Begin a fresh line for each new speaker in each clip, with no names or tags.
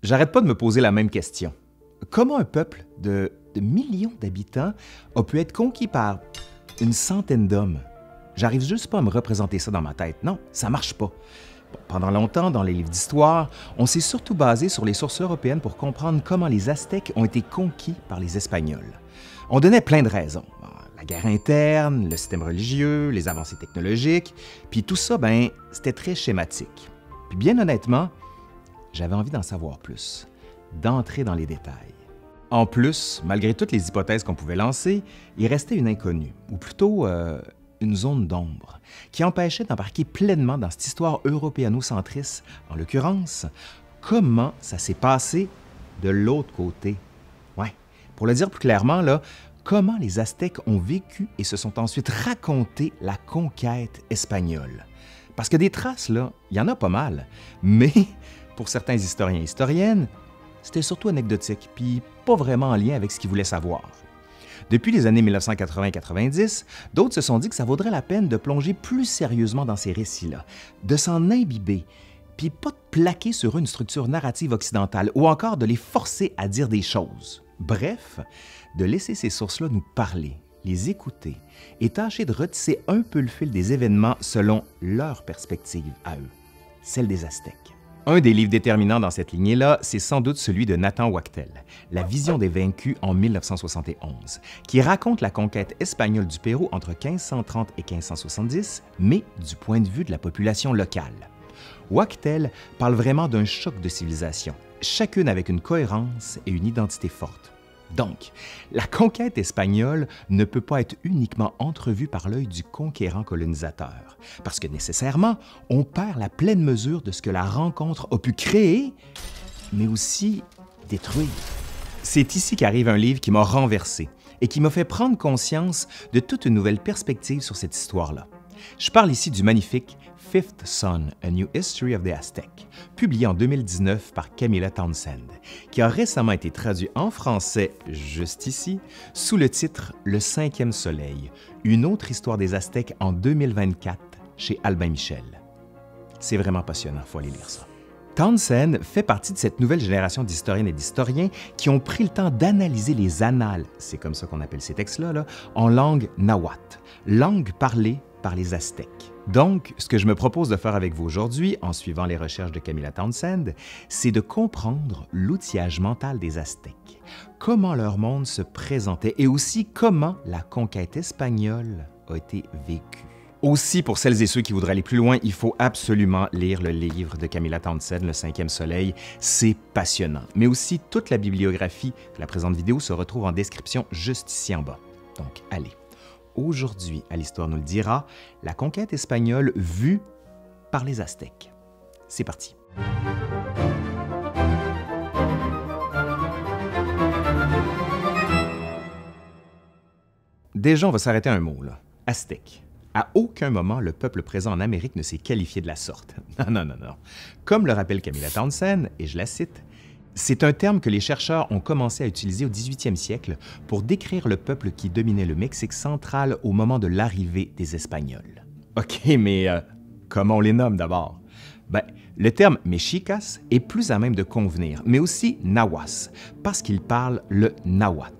J'arrête pas de me poser la même question. Comment un peuple de millions d'habitants a pu être conquis par une centaine d'hommes? J'arrive juste pas à me représenter ça dans ma tête. Non, ça marche pas. Bon, pendant longtemps, dans les livres d'histoire, on s'est surtout basé sur les sources européennes pour comprendre comment les Aztèques ont été conquis par les Espagnols. On donnait plein de raisons. Bon, la guerre interne, le système religieux, les avancées technologiques, puis tout ça, c'était très schématique. Puis bien honnêtement, j'avais envie d'en savoir plus, d'entrer dans les détails. En plus, malgré toutes les hypothèses qu'on pouvait lancer, il restait une inconnue, ou plutôt une zone d'ombre, qui empêchait d'embarquer pleinement dans cette histoire européano-centriste, en l'occurrence, comment ça s'est passé de l'autre côté. Ouais, pour le dire plus clairement, là, comment les Aztèques ont vécu et se sont ensuite raconté la conquête espagnole. Parce que des traces, là, il y en a pas mal, mais pour certains historiens et historiennes, c'était surtout anecdotique, puis pas vraiment en lien avec ce qu'ils voulaient savoir. Depuis les années 1980-90, d'autres se sont dit que ça vaudrait la peine de plonger plus sérieusement dans ces récits-là, de s'en imbiber, puis pas de plaquer sur eux une structure narrative occidentale, ou encore de les forcer à dire des choses. Bref, de laisser ces sources-là nous parler, les écouter, et tâcher de retisser un peu le fil des événements selon leur perspective à eux, celle des Aztèques. Un des livres déterminants dans cette lignée-là, c'est sans doute celui de Nathan Wachtel, La vision des vaincus en 1971, qui raconte la conquête espagnole du Pérou entre 1530 et 1570, mais du point de vue de la population locale. Wachtel parle vraiment d'un choc de civilisation, chacune avec une cohérence et une identité forte. Donc, la conquête espagnole ne peut pas être uniquement entrevue par l'œil du conquérant colonisateur, parce que nécessairement, on perd la pleine mesure de ce que la rencontre a pu créer, mais aussi détruire. C'est ici qu'arrive un livre qui m'a renversé et qui m'a fait prendre conscience de toute une nouvelle perspective sur cette histoire-là. Je parle ici du magnifique Fifth Son, A New History of the Aztec, publié en 2019 par Camilla Townsend, qui a récemment été traduit en français, juste ici, sous le titre Le Cinquième Soleil, une autre histoire des Aztèques en 2024 chez Albin Michel. C'est vraiment passionnant, il faut aller lire ça. Townsend fait partie de cette nouvelle génération d'historiennes et d'historiens qui ont pris le temps d'analyser les annales, c'est comme ça qu'on appelle ces textes-là, en langue nahuatl, langue parlée par les Aztèques. Donc, ce que je me propose de faire avec vous aujourd'hui, en suivant les recherches de Camilla Townsend, c'est de comprendre l'outillage mental des Aztèques, comment leur monde se présentait et aussi comment la conquête espagnole a été vécue. Aussi, pour celles et ceux qui voudraient aller plus loin, il faut absolument lire le livre de Camilla Townsend, Le Cinquième Soleil. C'est passionnant. Mais aussi, toute la bibliographie de la présente vidéo se retrouve en description juste ici en bas. Donc, allez. Aujourd'hui, à l'Histoire nous le dira, la conquête espagnole vue par les Aztèques. C'est parti. Déjà, on va s'arrêter à un mot, là. Aztèque. À aucun moment, le peuple présent en Amérique ne s'est qualifié de la sorte. Non. Comme le rappelle Camilla Townsend, et je la cite, c'est un terme que les chercheurs ont commencé à utiliser au 18e siècle pour décrire le peuple qui dominait le Mexique central au moment de l'arrivée des Espagnols. OK, mais comment on les nomme d'abord? Le terme mexicas est plus à même de convenir, mais aussi nahuas, parce qu'ils parlent le nahuatl.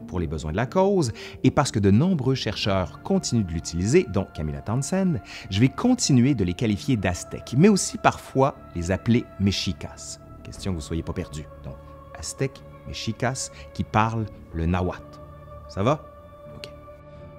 Pour les besoins de la cause, et parce que de nombreux chercheurs continuent de l'utiliser, dont Camilla Townsend, je vais continuer de les qualifier d'Aztèques, mais aussi parfois les appeler mexicas. Question que vous ne soyez pas perdus. Donc, Aztèques, mexicas, qui parlent le nahuatl. Ça va? OK.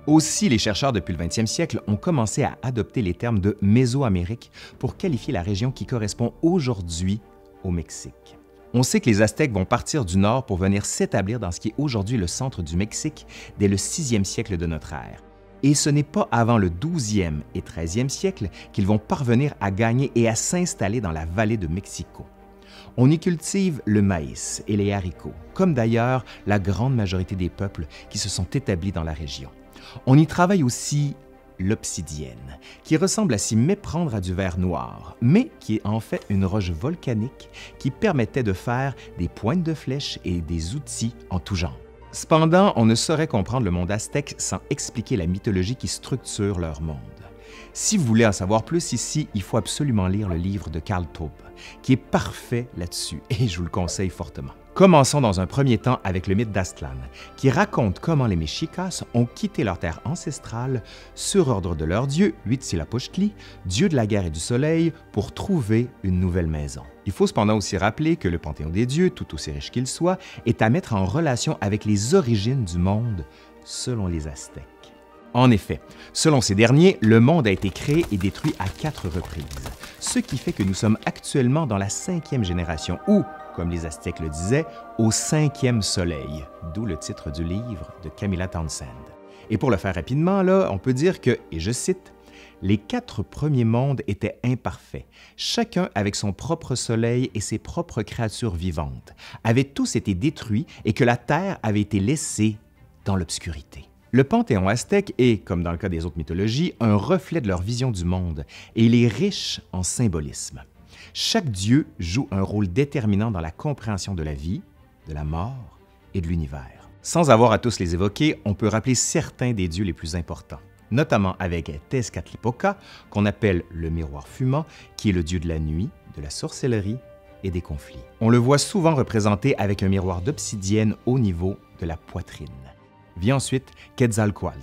Aussi, les chercheurs depuis le 20e siècle ont commencé à adopter les termes de Mésoamérique pour qualifier la région qui correspond aujourd'hui au Mexique. On sait que les Aztèques vont partir du nord pour venir s'établir dans ce qui est aujourd'hui le centre du Mexique dès le 6e siècle de notre ère. Et ce n'est pas avant le 12e et 13e siècle qu'ils vont parvenir à gagner et à s'installer dans la vallée de Mexico. On y cultive le maïs et les haricots, comme d'ailleurs la grande majorité des peuples qui se sont établis dans la région. On y travaille aussi l'obsidienne, qui ressemble à s'y méprendre à du verre noir, mais qui est en fait une roche volcanique qui permettait de faire des pointes de flèches et des outils en tout genre. Cependant, on ne saurait comprendre le monde aztèque sans expliquer la mythologie qui structure leur monde. Si vous voulez en savoir plus ici, il faut absolument lire le livre de Karl Taube, qui est parfait là-dessus, et je vous le conseille fortement. Commençons dans un premier temps avec le mythe d'Aztlán, qui raconte comment les Mexicas ont quitté leur terre ancestrale sur ordre de leur dieu, Huitzilopochtli, dieu de la guerre et du soleil, pour trouver une nouvelle maison. Il faut cependant aussi rappeler que le panthéon des dieux, tout aussi riche qu'il soit, est à mettre en relation avec les origines du monde, selon les Aztèques. En effet, selon ces derniers, le monde a été créé et détruit à 4 reprises, ce qui fait que nous sommes actuellement dans la 5e génération ou, comme les Aztèques le disaient, au 5e soleil, d'où le titre du livre de Camilla Townsend. Et pour le faire rapidement, là, on peut dire que, et je cite, « Les 4 premiers mondes étaient imparfaits, chacun avec son propre soleil et ses propres créatures vivantes, avaient tous été détruits et que la terre avait été laissée dans l'obscurité. » Le panthéon aztèque est, comme dans le cas des autres mythologies, un reflet de leur vision du monde et il est riche en symbolisme. Chaque dieu joue un rôle déterminant dans la compréhension de la vie, de la mort et de l'univers. Sans avoir à tous les évoquer, on peut rappeler certains des dieux les plus importants, notamment avec Tezcatlipoca, qu'on appelle le miroir fumant, qui est le dieu de la nuit, de la sorcellerie et des conflits. On le voit souvent représenté avec un miroir d'obsidienne au niveau de la poitrine. Vient ensuite Quetzalcoatl,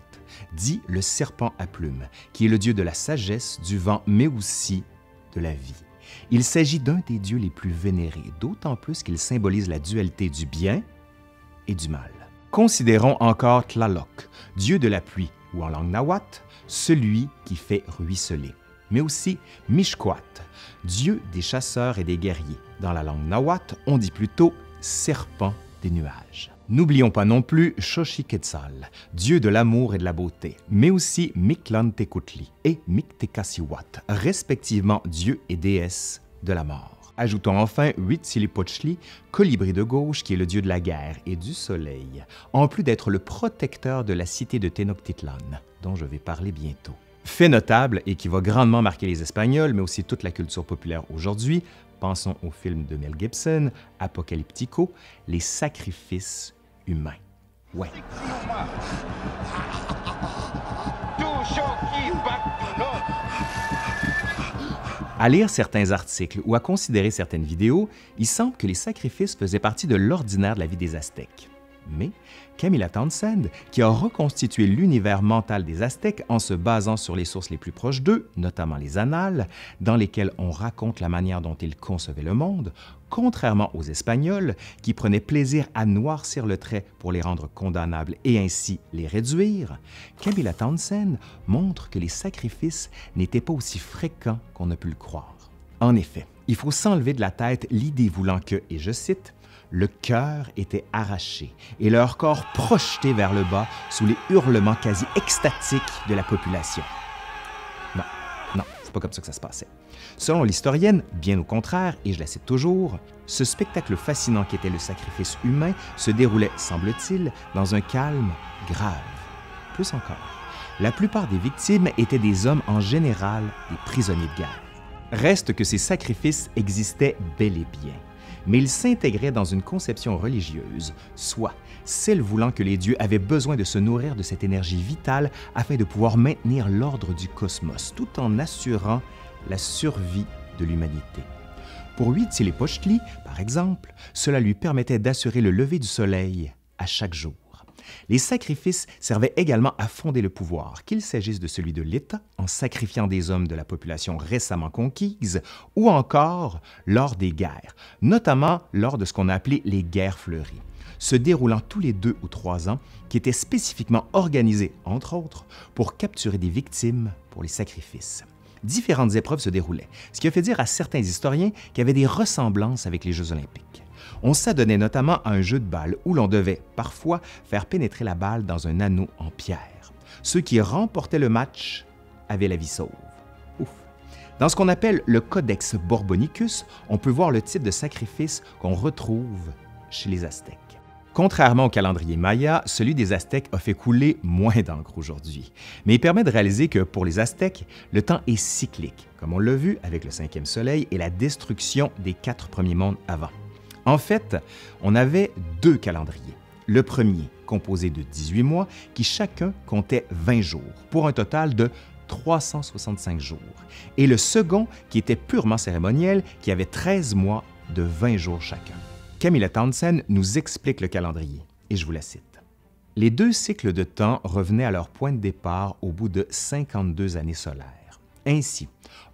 dit le serpent à plumes, qui est le dieu de la sagesse, du vent, mais aussi de la vie. Il s'agit d'un des dieux les plus vénérés, d'autant plus qu'il symbolise la dualité du bien et du mal. Considérons encore Tlaloc, dieu de la pluie, ou en langue nahuatl, celui qui fait ruisseler, mais aussi Mixcoatl, dieu des chasseurs et des guerriers. Dans la langue nahuatl, on dit plutôt serpent des nuages. N'oublions pas non plus Xochiquetzal, dieu de l'amour et de la beauté, mais aussi Mictlantecutli et Mictecacihuatl, respectivement dieu et déesse de la mort. Ajoutons enfin Huitzilopochtli, colibri de gauche, qui est le dieu de la guerre et du soleil, en plus d'être le protecteur de la cité de Tenochtitlan, dont je vais parler bientôt. Fait notable et qui va grandement marquer les Espagnols, mais aussi toute la culture populaire aujourd'hui, pensons au film de Mel Gibson, Apocalyptico, les sacrifices humains. Ouais. À lire certains articles ou à considérer certaines vidéos, il semble que les sacrifices faisaient partie de l'ordinaire de la vie des Aztèques. Mais Camilla Townsend, qui a reconstitué l'univers mental des Aztèques en se basant sur les sources les plus proches d'eux, notamment les annales, dans lesquelles on raconte la manière dont ils concevaient le monde, contrairement aux Espagnols, qui prenaient plaisir à noircir le trait pour les rendre condamnables et ainsi les réduire, Camilla Townsend montre que les sacrifices n'étaient pas aussi fréquents qu'on a pu le croire. En effet, il faut s'enlever de la tête l'idée voulant que, et je cite, le cœur était arraché et leur corps projeté vers le bas sous les hurlements quasi extatiques de la population. Non, c'est pas comme ça que ça se passait. Selon l'historienne, bien au contraire, et je la cite toujours, ce spectacle fascinant qu'était le sacrifice humain se déroulait, semble-t-il, dans un calme grave. Plus encore, la plupart des victimes étaient des hommes en général, des prisonniers de guerre. Reste que ces sacrifices existaient bel et bien, mais ils s'intégraient dans une conception religieuse, soit celle voulant que les dieux avaient besoin de se nourrir de cette énergie vitale afin de pouvoir maintenir l'ordre du cosmos, tout en assurant la survie de l'humanité. Pour Huitzilopochtli, par exemple, cela lui permettait d'assurer le lever du soleil à chaque jour. Les sacrifices servaient également à fonder le pouvoir, qu'il s'agisse de celui de l'État, en sacrifiant des hommes de la population récemment conquise, ou encore lors des guerres, notamment lors de ce qu'on a appelé les guerres fleuries, se déroulant tous les 2 ou 3 ans, qui étaient spécifiquement organisées, entre autres, pour capturer des victimes pour les sacrifices. Différentes épreuves se déroulaient, ce qui a fait dire à certains historiens qu'il y avait des ressemblances avec les Jeux olympiques. On s'adonnait notamment à un jeu de balle où l'on devait, parfois, faire pénétrer la balle dans un anneau en pierre. Ceux qui remportaient le match avaient la vie sauve. Ouf. Dans ce qu'on appelle le Codex Borbonicus, on peut voir le type de sacrifice qu'on retrouve chez les Aztèques. Contrairement au calendrier Maya, celui des Aztèques a fait couler moins d'encre aujourd'hui. Mais il permet de réaliser que pour les Aztèques, le temps est cyclique, comme on l'a vu avec le 5e soleil et la destruction des 4 premiers mondes avant. En fait, on avait 2 calendriers. Le premier, composé de 18 mois, qui chacun comptait 20 jours, pour un total de 365 jours, et le second, qui était purement cérémoniel, qui avait 13 mois de 20 jours chacun. Camilla Townsend nous explique le calendrier, et je vous la cite. Les deux cycles de temps revenaient à leur point de départ au bout de 52 années solaires. Ainsi,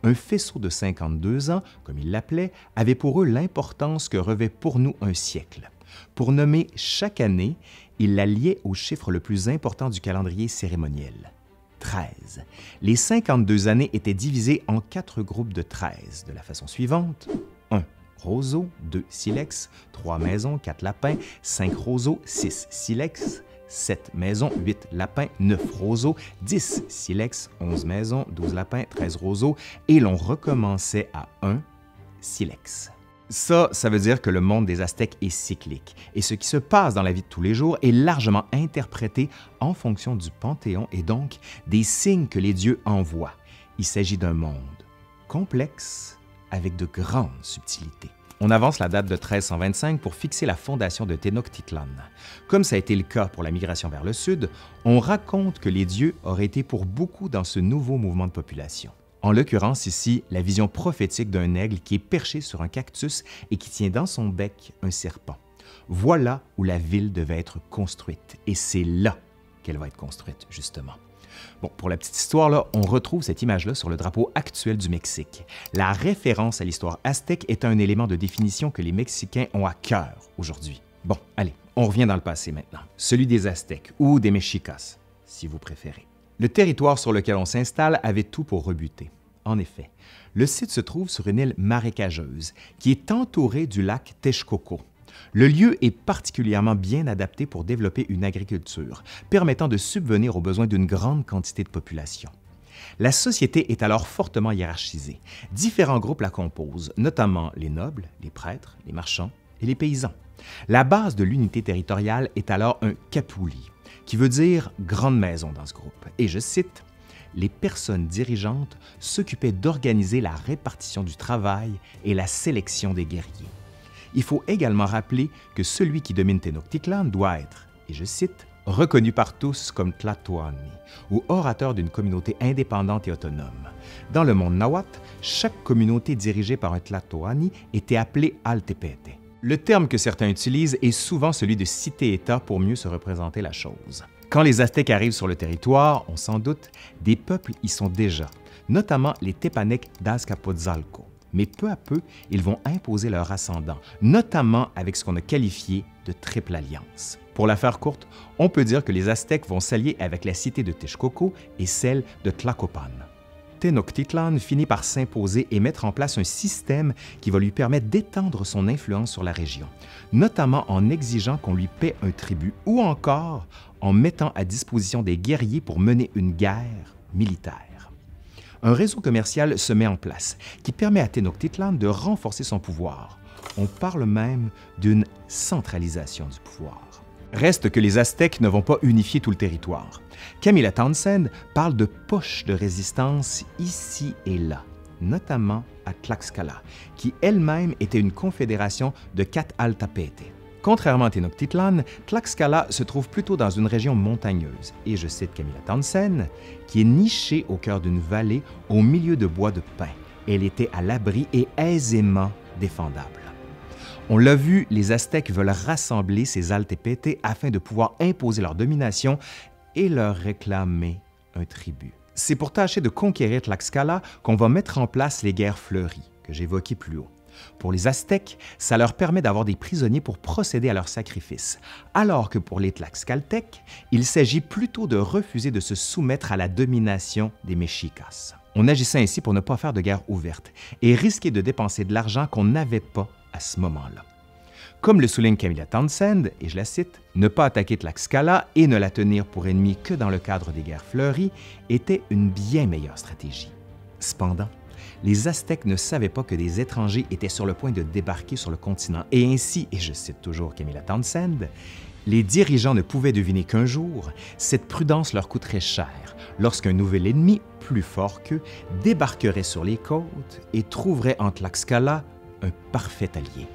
un faisceau de 52 ans, comme ils l'appelaient, avait pour eux l'importance que revêt pour nous un siècle. Pour nommer chaque année, ils la liaient au chiffre le plus important du calendrier cérémoniel, 13. Les 52 années étaient divisées en 4 groupes de 13, de la façon suivante. 1. Roseaux, 2. Silex, 3. Maisons, 4. Lapins, 5. Roseaux, 6. Silex, 7 maisons, 8 lapins, 9 roseaux, 10 silex, 11 maisons, 12 lapins, 13 roseaux, et l'on recommençait à 1 silex. Ça veut dire que le monde des Aztèques est cyclique, et ce qui se passe dans la vie de tous les jours est largement interprété en fonction du panthéon et donc des signes que les dieux envoient. Il s'agit d'un monde complexe avec de grandes subtilités. On avance la date de 1325 pour fixer la fondation de Tenochtitlan. Comme ça a été le cas pour la migration vers le sud, on raconte que les dieux auraient été pour beaucoup dans ce nouveau mouvement de population. En l'occurrence ici, la vision prophétique d'un aigle qui est perché sur un cactus et qui tient dans son bec un serpent. Voilà où la ville devait être construite, et c'est là qu'elle va être construite, justement. Bon, pour la petite histoire, là, on retrouve cette image-là sur le drapeau actuel du Mexique. La référence à l'histoire aztèque est un élément de définition que les Mexicains ont à cœur aujourd'hui. Bon, allez, on revient dans le passé maintenant, celui des Aztèques ou des Mexicas, si vous préférez. Le territoire sur lequel on s'installe avait tout pour rebuter. En effet, le site se trouve sur une île marécageuse qui est entourée du lac Texcoco. Le lieu est particulièrement bien adapté pour développer une agriculture, permettant de subvenir aux besoins d'une grande quantité de population. La société est alors fortement hiérarchisée. Différents groupes la composent, notamment les nobles, les prêtres, les marchands et les paysans. La base de l'unité territoriale est alors un capuli, qui veut dire « grande maison » dans ce groupe. Et je cite, « Les personnes dirigeantes s'occupaient d'organiser la répartition du travail et la sélection des guerriers. » Il faut également rappeler que celui qui domine Tenochtitlan doit être, et je cite, « reconnu par tous comme Tlatoani, ou orateur d'une communauté indépendante et autonome. Dans le monde nahuatl, chaque communauté dirigée par un Tlatoani était appelée Altepete. Le terme que certains utilisent est souvent celui de cité-État pour mieux se représenter la chose. Quand les Aztèques arrivent sur le territoire, on s'en doute, des peuples y sont déjà, notamment les Tépanèques d'Azcapotzalco. Mais peu à peu, ils vont imposer leur ascendant, notamment avec ce qu'on a qualifié de triple alliance. Pour la faire courte, on peut dire que les Aztèques vont s'allier avec la cité de Texcoco et celle de Tlacopan. Tenochtitlan finit par s'imposer et mettre en place un système qui va lui permettre d'étendre son influence sur la région, notamment en exigeant qu'on lui paie un tribut ou encore en mettant à disposition des guerriers pour mener une guerre militaire. Un réseau commercial se met en place qui permet à Tenochtitlan de renforcer son pouvoir. On parle même d'une centralisation du pouvoir. Reste que les Aztèques ne vont pas unifier tout le territoire. Camilla Townsend parle de poches de résistance ici et là, notamment à Tlaxcala, qui elle-même était une confédération de 4 Altapete. Contrairement à Tenochtitlan, Tlaxcala se trouve plutôt dans une région montagneuse, et je cite Camilla Townsend, qui est nichée au cœur d'une vallée au milieu de bois de pin. Elle était à l'abri et aisément défendable. On l'a vu, les Aztèques veulent rassembler ces Altepete afin de pouvoir imposer leur domination et leur réclamer un tribut. C'est pour tâcher de conquérir Tlaxcala qu'on va mettre en place les guerres fleuries, que j'évoquais plus haut. Pour les Aztèques, ça leur permet d'avoir des prisonniers pour procéder à leurs sacrifices, alors que pour les Tlaxcaltèques, il s'agit plutôt de refuser de se soumettre à la domination des Mexicas. On agissait ainsi pour ne pas faire de guerre ouverte et risquer de dépenser de l'argent qu'on n'avait pas à ce moment-là. Comme le souligne Camilla Townsend, et je la cite, « Ne pas attaquer Tlaxcala et ne la tenir pour ennemie que dans le cadre des guerres fleuries était une bien meilleure stratégie. » Cependant, les Aztèques ne savaient pas que des étrangers étaient sur le point de débarquer sur le continent et ainsi, et je cite toujours Camilla Townsend, « Les dirigeants ne pouvaient deviner qu'un jour, cette prudence leur coûterait cher lorsqu'un nouvel ennemi, plus fort qu'eux, débarquerait sur les côtes et trouverait en Tlaxcala un parfait allié. »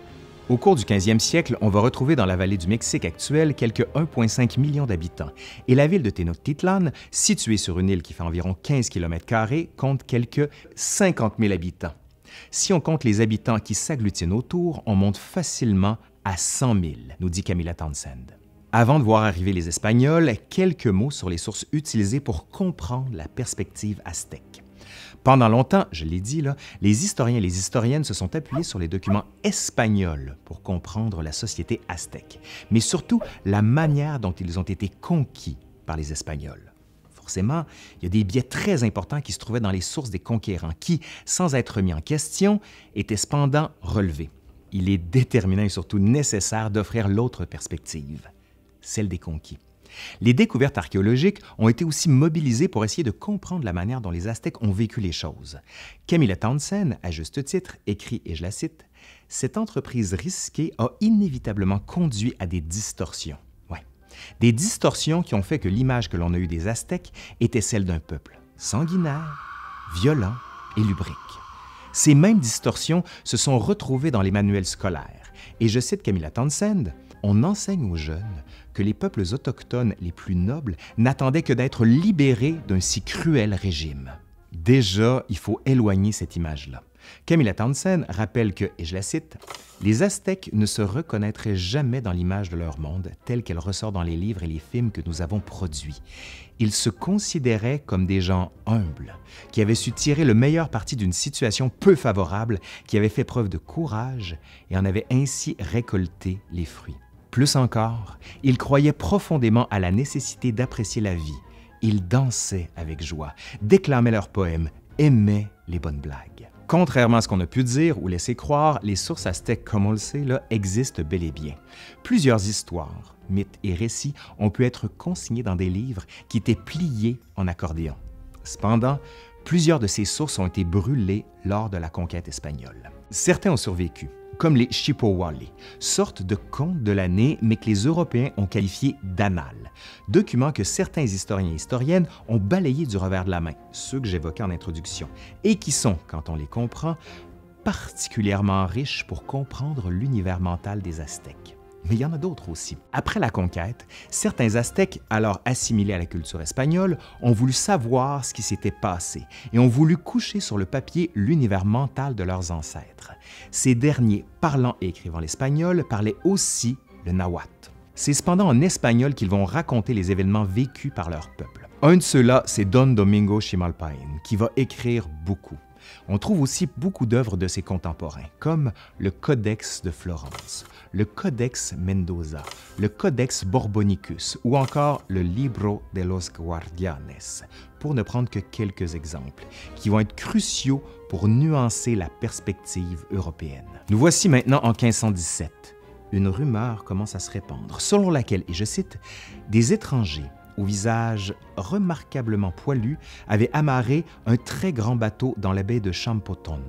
Au cours du 15e siècle, on va retrouver dans la vallée du Mexique actuelle quelques 1,5 millions d'habitants et la ville de Tenochtitlan, située sur une île qui fait environ 15 km², compte quelques 50 000 habitants. Si on compte les habitants qui s'agglutinent autour, on monte facilement à 100 000, nous dit Camilla Townsend. Avant de voir arriver les Espagnols, quelques mots sur les sources utilisées pour comprendre la perspective aztèque. Pendant longtemps, je l'ai dit, là, les historiens et les historiennes se sont appuyés sur les documents espagnols pour comprendre la société aztèque, mais surtout la manière dont ils ont été conquis par les Espagnols. Forcément, il y a des biais très importants qui se trouvaient dans les sources des conquérants qui, sans être mis en question, étaient cependant relevés. Il est déterminant et surtout nécessaire d'offrir l'autre perspective, celle des conquis. Les découvertes archéologiques ont été aussi mobilisées pour essayer de comprendre la manière dont les Aztèques ont vécu les choses. Camilla Townsend, à juste titre, écrit, et je la cite, « Cette entreprise risquée a inévitablement conduit à des distorsions. » Ouais, des distorsions qui ont fait que l'image que l'on a eue des Aztèques était celle d'un peuple sanguinaire, violent et lubrique. Ces mêmes distorsions se sont retrouvées dans les manuels scolaires. Et je cite Camilla Townsend, « On enseigne aux jeunes que les peuples autochtones les plus nobles n'attendaient que d'être libérés d'un si cruel régime. » Déjà, il faut éloigner cette image-là. Camilla Townsend rappelle que, et je la cite, « Les Aztèques ne se reconnaîtraient jamais dans l'image de leur monde telle qu'elle ressort dans les livres et les films que nous avons produits. Ils se considéraient comme des gens humbles, qui avaient su tirer le meilleur parti d'une situation peu favorable, qui avaient fait preuve de courage et en avaient ainsi récolté les fruits. Plus encore, ils croyaient profondément à la nécessité d'apprécier la vie. Ils dansaient avec joie, déclamaient leurs poèmes, aimaient les bonnes blagues. » Contrairement à ce qu'on a pu dire ou laisser croire, les sources aztèques, comme on le sait, là, existent bel et bien. Plusieurs histoires, mythes et récits ont pu être consignés dans des livres qui étaient pliés en accordéon. Cependant, plusieurs de ces sources ont été brûlées lors de la conquête espagnole. Certains ont survécu, comme les Xipohualli, sorte de conte de l'année, mais que les Européens ont qualifié d'annales, documents que certains historiens et historiennes ont balayés du revers de la main, ceux que j'évoquais en introduction, et qui sont, quand on les comprend, particulièrement riches pour comprendre l'univers mental des Aztèques. Mais il y en a d'autres aussi. Après la conquête, certains Aztèques, alors assimilés à la culture espagnole, ont voulu savoir ce qui s'était passé et ont voulu coucher sur le papier l'univers mental de leurs ancêtres. Ces derniers, parlant et écrivant l'espagnol, parlaient aussi le nahuatl. C'est cependant en espagnol qu'ils vont raconter les événements vécus par leur peuple. Un de ceux-là, c'est Don Domingo Chimalpain, qui va écrire beaucoup. On trouve aussi beaucoup d'œuvres de ses contemporains, comme le Codex de Florence, le Codex Mendoza, le Codex Borbonicus ou encore le Libro de los Guardianes, pour ne prendre que quelques exemples, qui vont être cruciaux pour nuancer la perspective européenne. Nous voici maintenant en 1517. Une rumeur commence à se répandre, selon laquelle, et je cite, « Des étrangers au visage remarquablement poilu, avaient amarré un très grand bateau dans la baie de Champoton.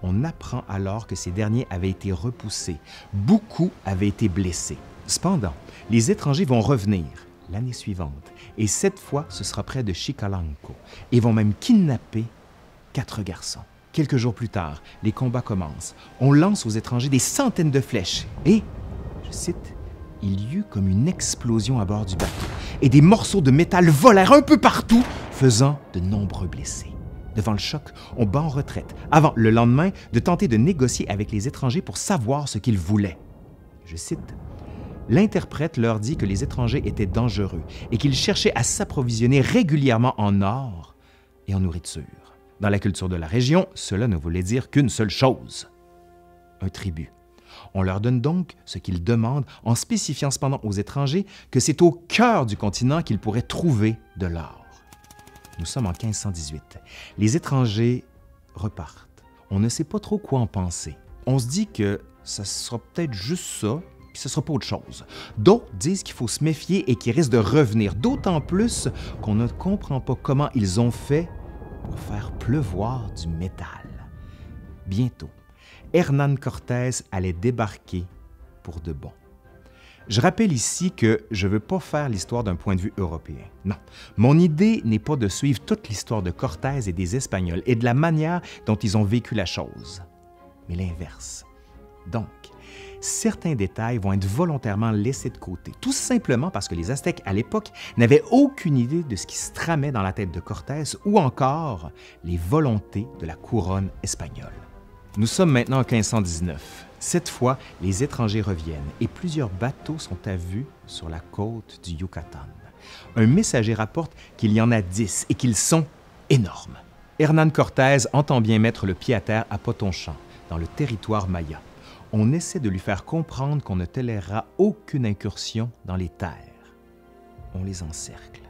On apprend alors que ces derniers avaient été repoussés. Beaucoup avaient été blessés. Cependant, les étrangers vont revenir l'année suivante, et cette fois, ce sera près de Chicalanco, et vont même kidnapper 4 garçons. Quelques jours plus tard, les combats commencent. On lance aux étrangers des centaines de flèches, et, je cite, « Il y eut comme une explosion à bord du bateau, et des morceaux de métal volèrent un peu partout, faisant de nombreux blessés. Devant le choc, on bat en retraite, avant, le lendemain, de tenter de négocier avec les étrangers pour savoir ce qu'ils voulaient. » Je cite, « L'interprète leur dit que les étrangers étaient dangereux et qu'ils cherchaient à s'approvisionner régulièrement en or et en nourriture. Dans la culture de la région, cela ne voulait dire qu'une seule chose, un tribut. On leur donne donc ce qu'ils demandent en spécifiant cependant aux étrangers que c'est au cœur du continent qu'ils pourraient trouver de l'or. » Nous sommes en 1518. Les étrangers repartent. On ne sait pas trop quoi en penser. On se dit que ça sera peut-être juste ça, puis ce sera pas autre chose. D'autres disent qu'il faut se méfier et qu'ils risquent de revenir, d'autant plus qu'on ne comprend pas comment ils ont fait pour faire pleuvoir du métal. Bientôt, Hernán Cortés allait débarquer pour de bon. Je rappelle ici que je ne veux pas faire l'histoire d'un point de vue européen. Non, mon idée n'est pas de suivre toute l'histoire de Cortés et des Espagnols et de la manière dont ils ont vécu la chose, mais l'inverse. Donc, certains détails vont être volontairement laissés de côté, tout simplement parce que les Aztèques, à l'époque, n'avaient aucune idée de ce qui se tramait dans la tête de Cortés ou encore les volontés de la couronne espagnole. Nous sommes maintenant en 1519. Cette fois, les étrangers reviennent et plusieurs bateaux sont à vue sur la côte du Yucatan. Un messager rapporte qu'il y en a 10 et qu'ils sont énormes. Hernán Cortés entend bien mettre le pied à terre à Potonchan, dans le territoire maya. On essaie de lui faire comprendre qu'on ne tolérera aucune incursion dans les terres. On les encercle.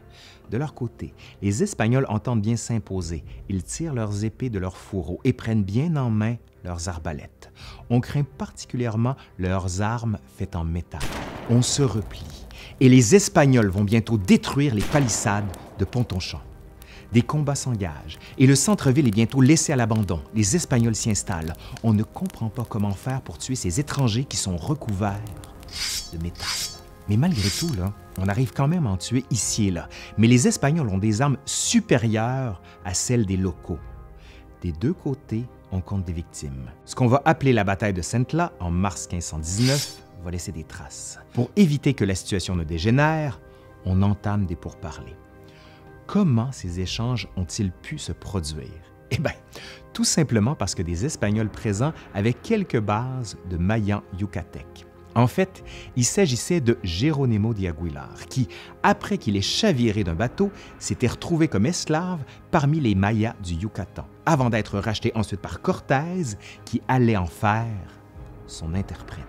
De leur côté, les Espagnols entendent bien s'imposer. Ils tirent leurs épées de leurs fourreaux et prennent bien en main leurs arbalètes. On craint particulièrement leurs armes faites en métal. On se replie et les Espagnols vont bientôt détruire les palissades de Potonchan. Des combats s'engagent et le centre-ville est bientôt laissé à l'abandon. Les Espagnols s'y installent. On ne comprend pas comment faire pour tuer ces étrangers qui sont recouverts de métal. Mais malgré tout, là, on arrive quand même à en tuer ici et là. Mais les Espagnols ont des armes supérieures à celles des locaux. Des deux côtés, on compte des victimes. Ce qu'on va appeler la bataille de Centla en mars 1519 va laisser des traces. Pour éviter que la situation ne dégénère, on entame des pourparlers. Comment ces échanges ont-ils pu se produire? Eh bien, tout simplement parce que des Espagnols présents avaient quelques bases de Mayans yucatèques. En fait, il s'agissait de Jerónimo de Aguilar, qui, après qu'il ait chaviré d'un bateau, s'était retrouvé comme esclave parmi les Mayas du Yucatan, avant d'être racheté ensuite par Cortés, qui allait en faire son interprète.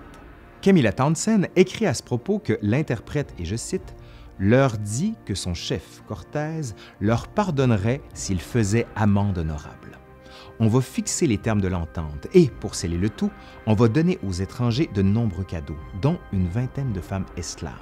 Camilla Townsend écrit à ce propos que l'interprète, et je cite, leur dit que son chef, Cortés, leur pardonnerait s'il faisait amende honorable. On va fixer les termes de l'entente et, pour sceller le tout, on va donner aux étrangers de nombreux cadeaux, dont une vingtaine de femmes esclaves.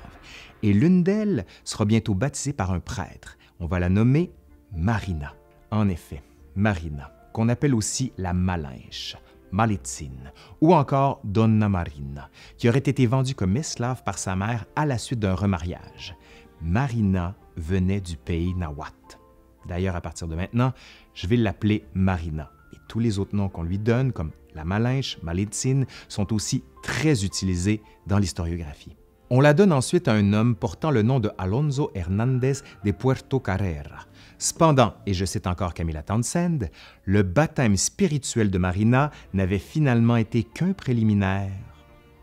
Et l'une d'elles sera bientôt baptisée par un prêtre. On va la nommer Marina. En effet, Marina, qu'on appelle aussi la Malinche, Malitzin, ou encore Donna Marina, qui aurait été vendue comme esclave par sa mère à la suite d'un remariage. Marina venait du pays nahuatl. D'ailleurs, à partir de maintenant, je vais l'appeler Marina. Et tous les autres noms qu'on lui donne, comme la Malinche, Malitzin, sont aussi très utilisés dans l'historiographie. On la donne ensuite à un homme portant le nom de Alonso Hernández de Puerto Carrera. Cependant, et je cite encore Camilla Townsend, le baptême spirituel de Marina n'avait finalement été qu'un préliminaire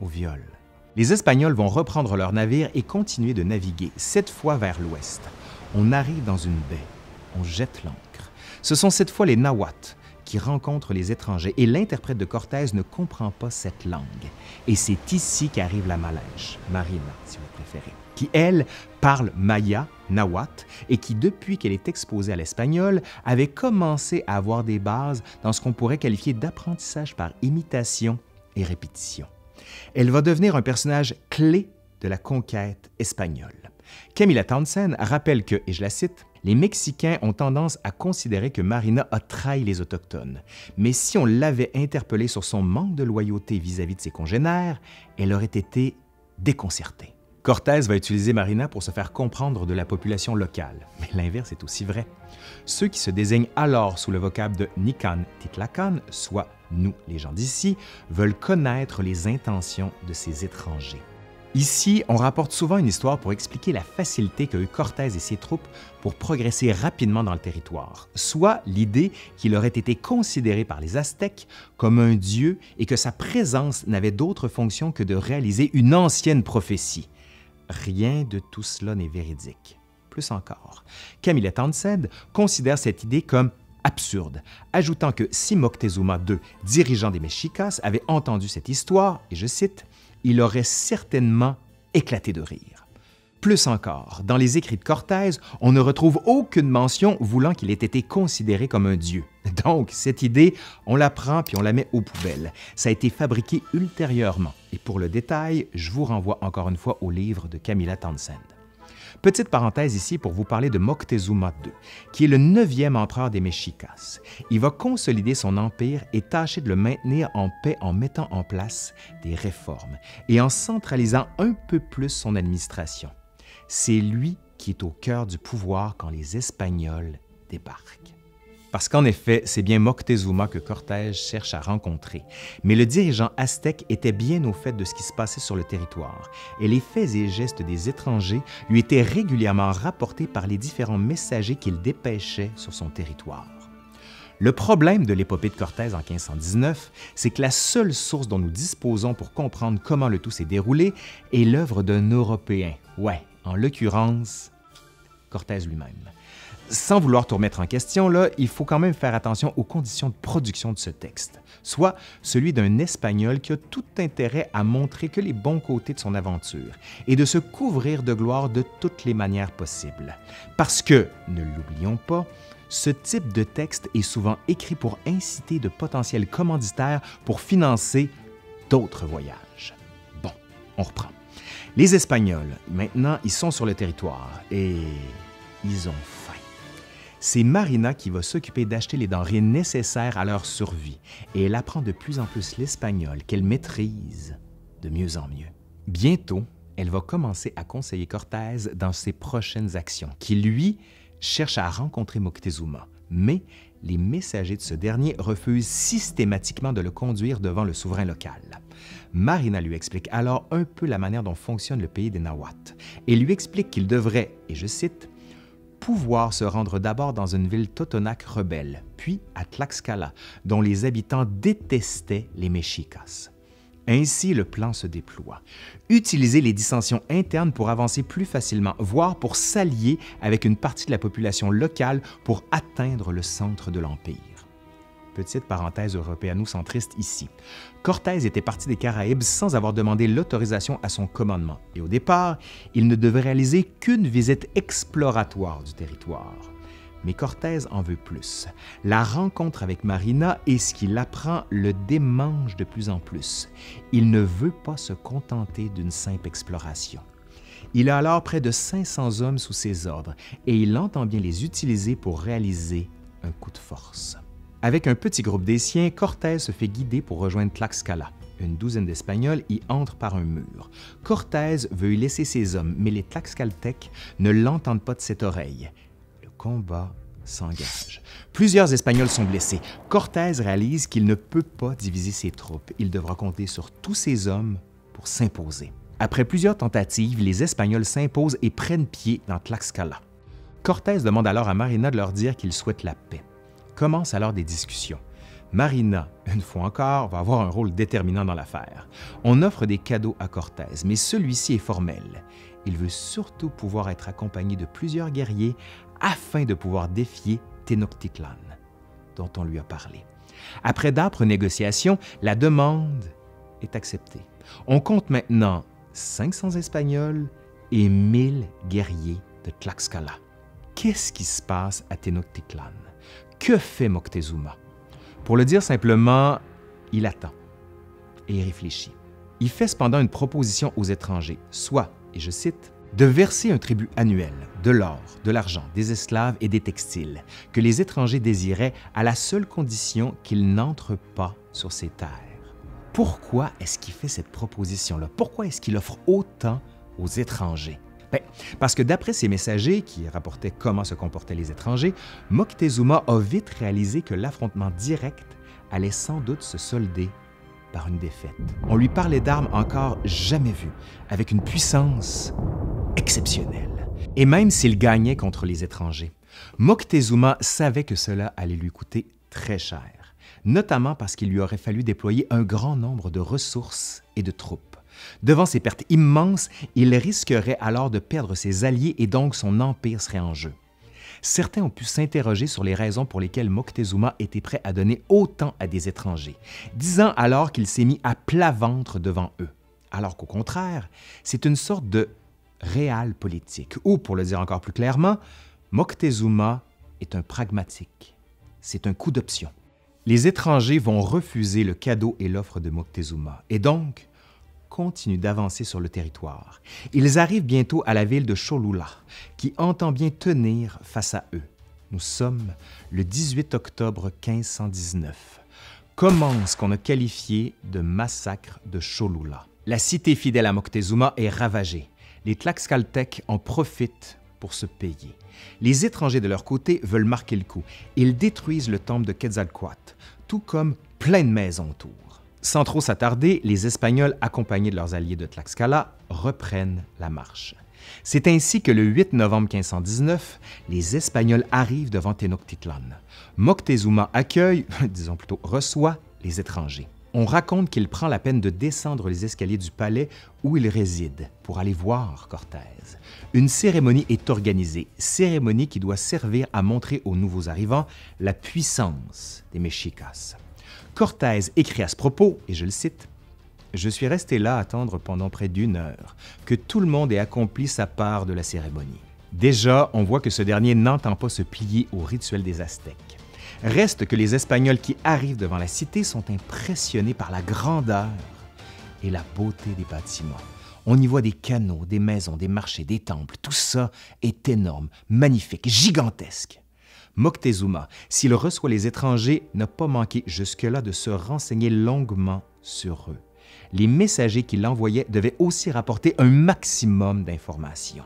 au viol. Les Espagnols vont reprendre leur navire et continuer de naviguer, cette fois vers l'ouest. On arrive dans une baie, on jette l'ancre. Ce sont cette fois les Nahuatl qui rencontrent les étrangers et l'interprète de Cortés ne comprend pas cette langue. Et c'est ici qu'arrive la Malinche, Marina si vous préférez, qui, elle, parle maya, nahuatl, et qui, depuis qu'elle est exposée à l'espagnol, avait commencé à avoir des bases dans ce qu'on pourrait qualifier d'apprentissage par imitation et répétition. Elle va devenir un personnage clé de la conquête espagnole. Camilla Townsend rappelle que, et je la cite, « Les Mexicains ont tendance à considérer que Marina a trahi les Autochtones, mais si on l'avait interpellée sur son manque de loyauté vis-à-vis de ses congénères, elle aurait été déconcertée. » Cortés va utiliser Marina pour se faire comprendre de la population locale, mais l'inverse est aussi vrai. Ceux qui se désignent alors sous le vocable de Nican Titlacan, soit nous, les gens d'ici, veulent connaître les intentions de ces étrangers. Ici, on rapporte souvent une histoire pour expliquer la facilité qu'a eu Cortés et ses troupes pour progresser rapidement dans le territoire, soit l'idée qu'il aurait été considéré par les Aztèques comme un dieu et que sa présence n'avait d'autre fonction que de réaliser une ancienne prophétie. Rien de tout cela n'est véridique. Plus encore, Camilla Townsend considère cette idée comme absurde, ajoutant que si Moctezuma II, dirigeant des Mexicas, avait entendu cette histoire, et je cite, « il aurait certainement éclaté de rire ». Plus encore, dans les écrits de Cortés, on ne retrouve aucune mention voulant qu'il ait été considéré comme un dieu. Donc, cette idée, on la prend puis on la met aux poubelles. Ça a été fabriqué ultérieurement. Et pour le détail, je vous renvoie encore une fois au livre de Camilla Townsend. Petite parenthèse ici pour vous parler de Moctezuma II, qui est le 9e empereur des Mexicas. Il va consolider son empire et tâcher de le maintenir en paix en mettant en place des réformes et en centralisant un peu plus son administration. C'est lui qui est au cœur du pouvoir quand les Espagnols débarquent. Parce qu'en effet, c'est bien Moctezuma que Cortés cherche à rencontrer. Mais le dirigeant aztèque était bien au fait de ce qui se passait sur le territoire, et les faits et gestes des étrangers lui étaient régulièrement rapportés par les différents messagers qu'il dépêchait sur son territoire. Le problème de l'épopée de Cortés en 1519, c'est que la seule source dont nous disposons pour comprendre comment le tout s'est déroulé est l'œuvre d'un Européen. Ouais, en l'occurrence, Cortés lui-même. Sans vouloir tout remettre en question, là, il faut quand même faire attention aux conditions de production de ce texte, soit celui d'un Espagnol qui a tout intérêt à montrer que les bons côtés de son aventure et de se couvrir de gloire de toutes les manières possibles. Parce que, ne l'oublions pas, ce type de texte est souvent écrit pour inciter de potentiels commanditaires pour financer d'autres voyages. Bon, on reprend. Les Espagnols, maintenant, ils sont sur le territoire et ils ont faim. C'est Marina qui va s'occuper d'acheter les denrées nécessaires à leur survie et elle apprend de plus en plus l'espagnol qu'elle maîtrise de mieux en mieux. Bientôt, elle va commencer à conseiller Cortés dans ses prochaines actions, qui, lui, cherche à rencontrer Moctezuma. Mais les messagers de ce dernier refusent systématiquement de le conduire devant le souverain local. Marina lui explique alors un peu la manière dont fonctionne le pays des Nahuatl et lui explique qu'il devrait, et je cite, pouvoir se rendre d'abord dans une ville totonaque rebelle, puis à Tlaxcala, dont les habitants détestaient les Mexicas. Ainsi, le plan se déploie. Utiliser les dissensions internes pour avancer plus facilement, voire pour s'allier avec une partie de la population locale pour atteindre le centre de l'Empire. Petite parenthèse européano-centriste ici. Cortés était parti des Caraïbes sans avoir demandé l'autorisation à son commandement. Et au départ, il ne devait réaliser qu'une visite exploratoire du territoire. Mais Cortés en veut plus. La rencontre avec Marina et ce qu'il apprend le démange de plus en plus. Il ne veut pas se contenter d'une simple exploration. Il a alors près de 500 hommes sous ses ordres et il entend bien les utiliser pour réaliser un coup de force. Avec un petit groupe des siens, Cortés se fait guider pour rejoindre Tlaxcala. Une douzaine d'Espagnols y entrent par un mur. Cortés veut y laisser ses hommes, mais les Tlaxcaltèques ne l'entendent pas de cette oreille. Le combat s'engage. Plusieurs Espagnols sont blessés. Cortés réalise qu'il ne peut pas diviser ses troupes. Il devra compter sur tous ses hommes pour s'imposer. Après plusieurs tentatives, les Espagnols s'imposent et prennent pied dans Tlaxcala. Cortés demande alors à Marina de leur dire qu'il souhaite la paix. Commencent alors des discussions. Marina, une fois encore, va avoir un rôle déterminant dans l'affaire. On offre des cadeaux à Cortés, mais celui-ci est formel. Il veut surtout pouvoir être accompagné de plusieurs guerriers afin de pouvoir défier Tenochtitlan, dont on lui a parlé. Après d'âpres négociations, la demande est acceptée. On compte maintenant 500 Espagnols et 1000 guerriers de Tlaxcala. Qu'est-ce qui se passe à Tenochtitlan? Que fait Moctezuma? Pour le dire simplement, il attend et il réfléchit. Il fait cependant une proposition aux étrangers, soit, et je cite, de verser un tribut annuel, de l'or, de l'argent, des esclaves et des textiles, que les étrangers désiraient à la seule condition qu'ils n'entrent pas sur ces terres. Pourquoi est-ce qu'il fait cette proposition-là? Pourquoi est-ce qu'il offre autant aux étrangers? Bien, parce que d'après ses messagers qui rapportaient comment se comportaient les étrangers, Moctezuma a vite réalisé que l'affrontement direct allait sans doute se solder par une défaite. On lui parlait d'armes encore jamais vues, avec une puissance exceptionnelle. Et même s'il gagnait contre les étrangers, Moctezuma savait que cela allait lui coûter très cher, notamment parce qu'il lui aurait fallu déployer un grand nombre de ressources et de troupes. Devant ces pertes immenses, il risquerait alors de perdre ses alliés et donc son empire serait en jeu. Certains ont pu s'interroger sur les raisons pour lesquelles Moctezuma était prêt à donner autant à des étrangers, disant alors qu'il s'est mis à plat ventre devant eux, alors qu'au contraire, c'est une sorte de réal politique, ou pour le dire encore plus clairement, Moctezuma est un pragmatique. C'est un coup d'option. Les étrangers vont refuser le cadeau et l'offre de Moctezuma, et donc continuent d'avancer sur le territoire. Ils arrivent bientôt à la ville de Cholula, qui entend bien tenir face à eux. Nous sommes le 18 octobre 1519. Commence ce qu'on a qualifié de massacre de Cholula. La cité fidèle à Moctezuma est ravagée. Les Tlaxcaltèques en profitent pour se payer. Les étrangers, de leur côté, veulent marquer le coup. Ils détruisent le temple de Quetzalcoatl, tout comme plein de maisons autour. Sans trop s'attarder, les Espagnols, accompagnés de leurs alliés de Tlaxcala, reprennent la marche. C'est ainsi que le 8 novembre 1519, les Espagnols arrivent devant Tenochtitlan. Moctezuma accueille, disons plutôt reçoit, les étrangers. On raconte qu'il prend la peine de descendre les escaliers du palais où il réside pour aller voir Cortés. Une cérémonie est organisée, cérémonie qui doit servir à montrer aux nouveaux arrivants la puissance des Mexicas. Cortés écrit à ce propos, et je le cite, « Je suis resté là à attendre pendant près d'1 heure que tout le monde ait accompli sa part de la cérémonie. » Déjà, on voit que ce dernier n'entend pas se plier au rituel des Aztèques. Reste que les Espagnols qui arrivent devant la cité sont impressionnés par la grandeur et la beauté des bâtiments. On y voit des canaux, des maisons, des marchés, des temples. Tout ça est énorme, magnifique, gigantesque. Moctezuma, s'il reçoit les étrangers, n'a pas manqué jusque-là de se renseigner longuement sur eux. Les messagers qu'il envoyait devaient aussi rapporter un maximum d'informations.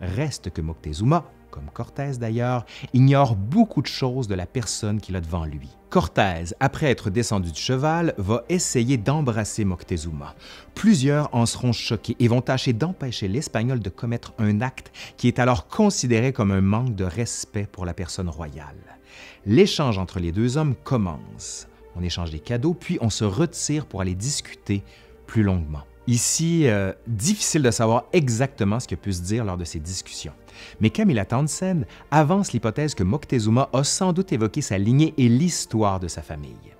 Reste que Moctezuma, comme Cortés d'ailleurs, ignore beaucoup de choses de la personne qu'il a devant lui. Cortés, après être descendu du cheval, va essayer d'embrasser Moctezuma. Plusieurs en seront choqués et vont tâcher d'empêcher l'Espagnol de commettre un acte qui est alors considéré comme un manque de respect pour la personne royale. L'échange entre les deux hommes commence. On échange des cadeaux, puis on se retire pour aller discuter plus longuement. Ici, difficile de savoir exactement ce que peut se dire lors de ces discussions. Mais Camilla Townsend avance l'hypothèse que Moctezuma a sans doute évoqué sa lignée et l'histoire de sa famille.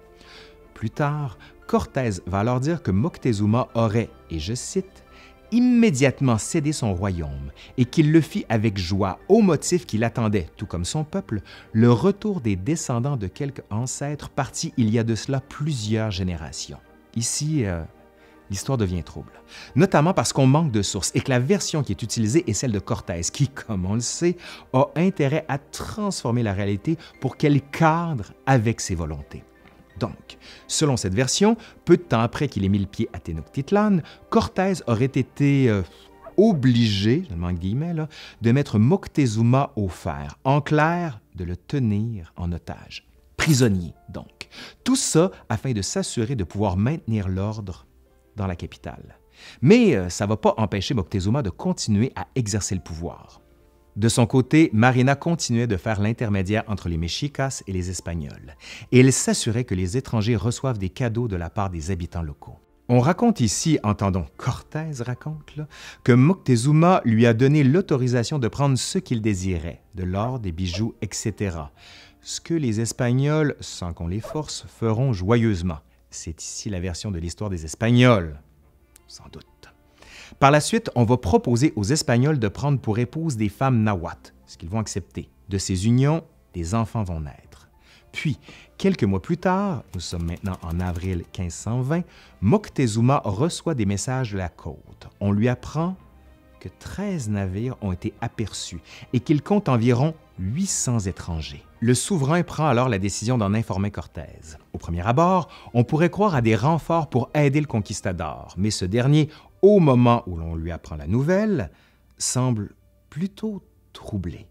Plus tard, Cortés va alors dire que Moctezuma aurait, et je cite, « immédiatement cédé son royaume et qu'il le fit avec joie au motif qu'il attendait, tout comme son peuple, le retour des descendants de quelques ancêtres partis il y a de cela plusieurs générations. » Ici, l'histoire devient trouble, notamment parce qu'on manque de sources et que la version qui est utilisée est celle de Cortés, qui, comme on le sait, a intérêt à transformer la réalité pour qu'elle cadre avec ses volontés. Donc, selon cette version, peu de temps après qu'il ait mis le pied à Tenochtitlan, Cortés aurait été obligé, je le mets en guillemets, là, de mettre Moctezuma au fer, en clair, de le tenir en otage. Prisonnier, donc. Tout ça afin de s'assurer de pouvoir maintenir l'ordre dans la capitale. Mais ça ne va pas empêcher Moctezuma de continuer à exercer le pouvoir. De son côté, Marina continuait de faire l'intermédiaire entre les Mexicas et les Espagnols, et elle s'assurait que les étrangers reçoivent des cadeaux de la part des habitants locaux. On raconte ici, entendons Cortés raconte, là, que Moctezuma lui a donné l'autorisation de prendre ce qu'il désirait, de l'or, des bijoux, etc., ce que les Espagnols, sans qu'on les force, feront joyeusement. C'est ici la version de l'histoire des Espagnols, sans doute. Par la suite, on va proposer aux Espagnols de prendre pour épouses des femmes nahuatl, ce qu'ils vont accepter. De ces unions, des enfants vont naître. Puis, quelques mois plus tard, nous sommes maintenant en avril 1520, Moctezuma reçoit des messages de la côte. On lui apprend que 13 navires ont été aperçus et qu'il compte environ 800 étrangers. Le souverain prend alors la décision d'en informer Cortés. Au premier abord, on pourrait croire à des renforts pour aider le conquistador, mais ce dernier, au moment où l'on lui apprend la nouvelle, semble plutôt troublé.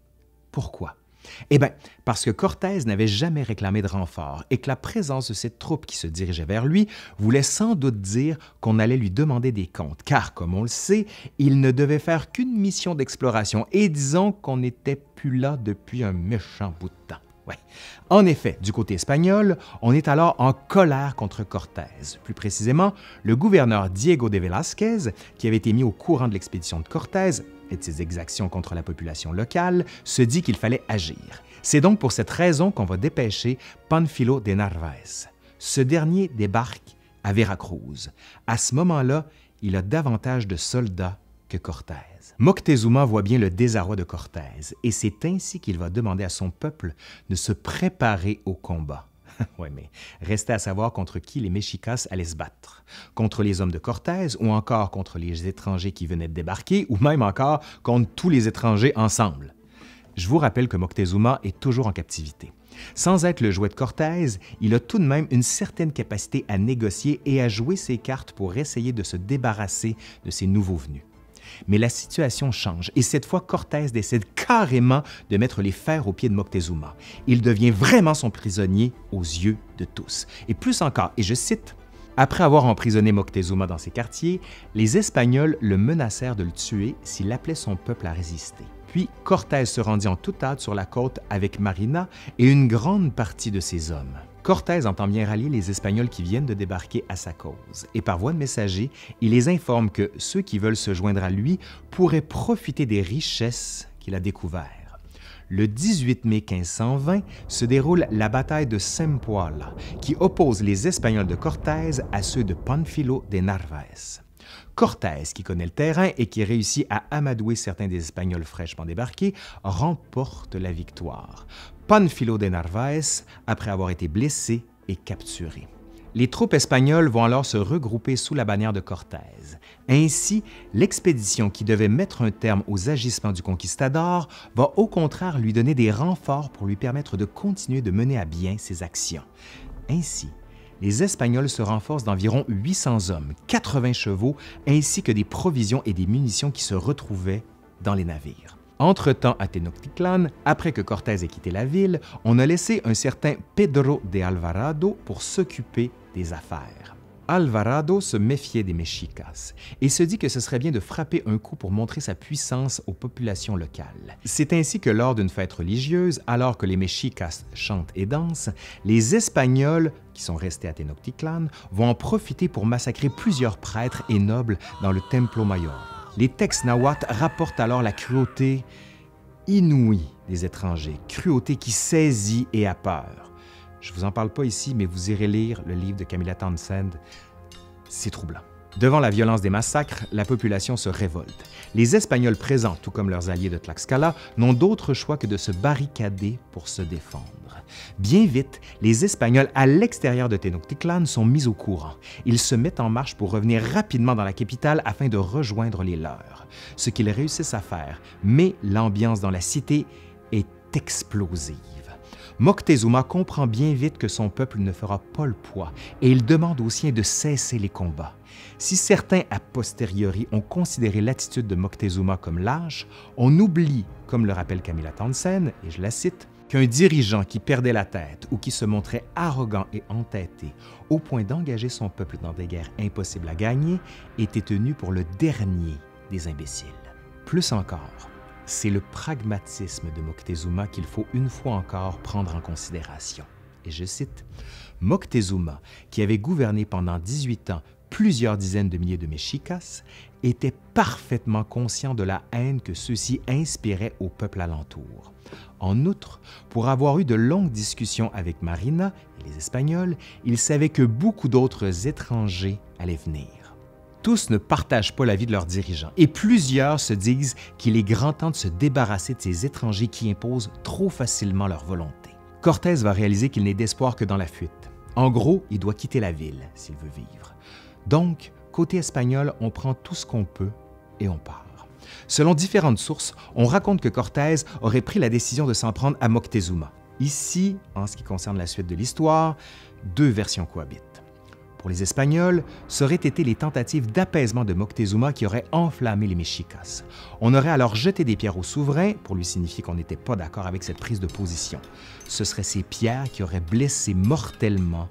Pourquoi? Eh bien, parce que Cortés n'avait jamais réclamé de renfort et que la présence de cette troupe qui se dirigeait vers lui voulait sans doute dire qu'on allait lui demander des comptes, car, comme on le sait, il ne devait faire qu'une mission d'exploration et disons qu'on n'était plus là depuis un méchant bout de temps. Ouais. En effet, du côté espagnol, on est alors en colère contre Cortés. Plus précisément, le gouverneur Diego de Velázquez, qui avait été mis au courant de l'expédition de Cortés et de ses exactions contre la population locale, se dit qu'il fallait agir. C'est donc pour cette raison qu'on va dépêcher Panfilo de Narvaez. Ce dernier débarque à Veracruz. À ce moment-là, il a davantage de soldats que Cortés. Moctezuma voit bien le désarroi de Cortés et c'est ainsi qu'il va demander à son peuple de se préparer au combat. Oui, mais restait à savoir contre qui les Mexicas allaient se battre. Contre les hommes de Cortés ou encore contre les étrangers qui venaient de débarquer ou même encore contre tous les étrangers ensemble. Je vous rappelle que Moctezuma est toujours en captivité. Sans être le jouet de Cortés, il a tout de même une certaine capacité à négocier et à jouer ses cartes pour essayer de se débarrasser de ces nouveaux venus. Mais la situation change et cette fois, Cortés décide carrément de mettre les fers aux pieds de Moctezuma. Il devient vraiment son prisonnier aux yeux de tous. Et plus encore, et je cite, « Après avoir emprisonné Moctezuma dans ses quartiers, les Espagnols le menacèrent de le tuer s'il appelait son peuple à résister. Puis Cortés se rendit en toute hâte sur la côte avec Marina et une grande partie de ses hommes. Cortés entend bien rallier les Espagnols qui viennent de débarquer à sa cause, et par voie de messager, il les informe que ceux qui veulent se joindre à lui pourraient profiter des richesses qu'il a découvertes. Le 18 mai 1520 se déroule la bataille de Zempoala, qui oppose les Espagnols de Cortés à ceux de Pánfilo de Narváez. Cortés, qui connaît le terrain et qui réussit à amadouer certains des Espagnols fraîchement débarqués, remporte la victoire. Pánfilo de Narváez, après avoir été blessé, est capturé. Les troupes espagnoles vont alors se regrouper sous la bannière de Cortés. Ainsi, l'expédition qui devait mettre un terme aux agissements du conquistador va au contraire lui donner des renforts pour lui permettre de continuer de mener à bien ses actions. Ainsi, les Espagnols se renforcent d'environ 800 hommes, 80 chevaux, ainsi que des provisions et des munitions qui se retrouvaient dans les navires. Entre-temps, à Tenochtitlan, après que Cortés ait quitté la ville, on a laissé un certain Pedro de Alvarado pour s'occuper des affaires. Alvarado se méfiait des Mexicas et se dit que ce serait bien de frapper un coup pour montrer sa puissance aux populations locales. C'est ainsi que lors d'une fête religieuse, alors que les Mexicas chantent et dansent, les Espagnols, qui sont restés à Tenochtitlan, vont en profiter pour massacrer plusieurs prêtres et nobles dans le Templo Mayor. Les textes nahuatl rapportent alors la cruauté inouïe des étrangers, cruauté qui saisit et a peur. Je ne vous en parle pas ici, mais vous irez lire le livre de Camilla Townsend. C'est troublant. Devant la violence des massacres, la population se révolte. Les Espagnols présents, tout comme leurs alliés de Tlaxcala, n'ont d'autre choix que de se barricader pour se défendre. Bien vite, les Espagnols à l'extérieur de Tenochtitlan sont mis au courant. Ils se mettent en marche pour revenir rapidement dans la capitale afin de rejoindre les leurs, ce qu'ils réussissent à faire, mais l'ambiance dans la cité est explosive. Moctezuma comprend bien vite que son peuple ne fera pas le poids et il demande aux siens de cesser les combats. Si certains a posteriori ont considéré l'attitude de Moctezuma comme lâche, on oublie, comme le rappelle Camilla Townsend, et je la cite, qu'un dirigeant qui perdait la tête ou qui se montrait arrogant et entêté au point d'engager son peuple dans des guerres impossibles à gagner était tenu pour le dernier des imbéciles. Plus encore, c'est le pragmatisme de Moctezuma qu'il faut une fois encore prendre en considération. Et je cite, « Moctezuma, qui avait gouverné pendant 18 ans plusieurs dizaines de milliers de Mexicas, était parfaitement conscient de la haine que ceux-ci inspiraient au peuple alentour. En outre, pour avoir eu de longues discussions avec Marina et les Espagnols, il savait que beaucoup d'autres étrangers allaient venir. Tous ne partagent pas l'avis de leurs dirigeants et plusieurs se disent qu'il est grand temps de se débarrasser de ces étrangers qui imposent trop facilement leur volonté. Cortés va réaliser qu'il n'est d'espoir que dans la fuite. En gros, il doit quitter la ville s'il veut vivre. Donc, côté espagnol, on prend tout ce qu'on peut et on part. Selon différentes sources, on raconte que Cortés aurait pris la décision de s'en prendre à Moctezuma. Ici, en ce qui concerne la suite de l'histoire, deux versions cohabitent. Pour les Espagnols, ce auraient été les tentatives d'apaisement de Moctezuma qui auraient enflammé les Mexicas. On aurait alors jeté des pierres au souverain pour lui signifier qu'on n'était pas d'accord avec cette prise de position. Ce seraient ces pierres qui auraient blessé mortellement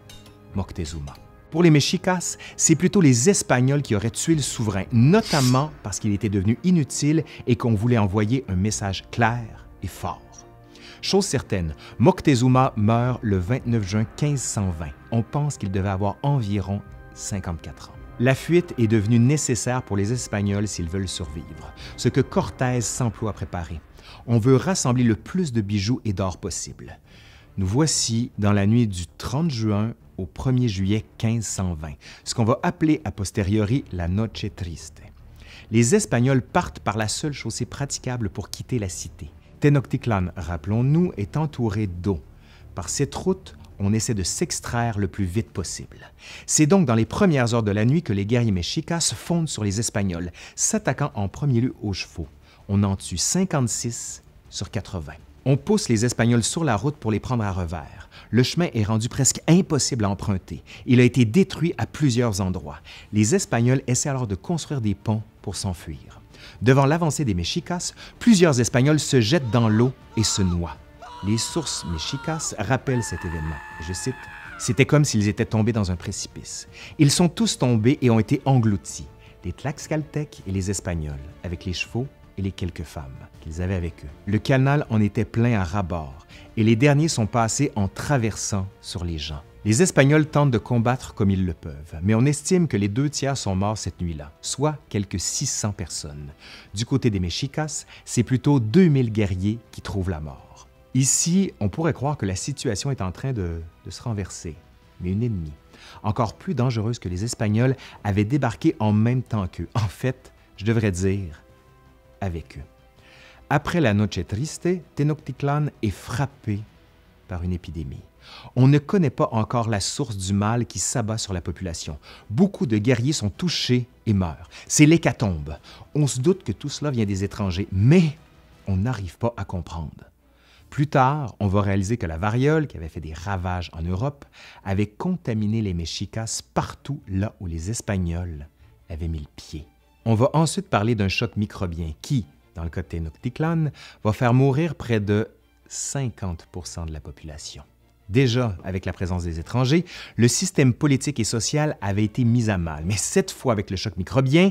Moctezuma. Pour les Mexicas, c'est plutôt les Espagnols qui auraient tué le souverain, notamment parce qu'il était devenu inutile et qu'on voulait envoyer un message clair et fort. Chose certaine, Moctezuma meurt le 29 juin 1520. On pense qu'il devait avoir environ 54 ans. La fuite est devenue nécessaire pour les Espagnols s'ils veulent survivre, ce que Cortés s'emploie à préparer. On veut rassembler le plus de bijoux et d'or possible. Nous voici dans la nuit du 30 juin au 1er juillet 1520, ce qu'on va appeler a posteriori la Noche Triste. Les Espagnols partent par la seule chaussée praticable pour quitter la cité. Tenochtitlan, rappelons-nous, est entouré d'eau. Par cette route, on essaie de s'extraire le plus vite possible. C'est donc dans les premières heures de la nuit que les guerriers Mexicas fondent sur les Espagnols, s'attaquant en premier lieu aux chevaux. On en tue 56 sur 80. On pousse les Espagnols sur la route pour les prendre à revers. Le chemin est rendu presque impossible à emprunter. Il a été détruit à plusieurs endroits. Les Espagnols essaient alors de construire des ponts pour s'enfuir. Devant l'avancée des Mexicas, plusieurs Espagnols se jettent dans l'eau et se noient. Les sources mexicas rappellent cet événement. Je cite, « C'était comme s'ils étaient tombés dans un précipice. Ils sont tous tombés et ont été engloutis, les Tlaxcaltèques et les Espagnols, avec les chevaux et les quelques femmes qu'ils avaient avec eux. Le canal en était plein à ras-bord et les derniers sont passés en traversant sur les gens. Les Espagnols tentent de combattre comme ils le peuvent, mais on estime que les 2 tiers sont morts cette nuit-là, soit quelques 600 personnes. Du côté des Mexicas, c'est plutôt 2000 guerriers qui trouvent la mort. Ici, on pourrait croire que la situation est en train de se renverser, mais une ennemie, encore plus dangereuse que les Espagnols, avait débarqué en même temps qu'eux. En fait, je devrais dire, avec eux. Après la Noche Triste, Tenochtitlan est frappé par une épidémie. On ne connaît pas encore la source du mal qui s'abat sur la population. Beaucoup de guerriers sont touchés et meurent. C'est l'hécatombe. On se doute que tout cela vient des étrangers, mais on n'arrive pas à comprendre. Plus tard, on va réaliser que la variole, qui avait fait des ravages en Europe, avait contaminé les Mexicas partout là où les Espagnols avaient mis le pied. On va ensuite parler d'un choc microbien qui, dans le cas de Tenochtitlan, va faire mourir près de 50% de la population. Déjà, avec la présence des étrangers, le système politique et social avait été mis à mal, mais cette fois avec le choc microbien,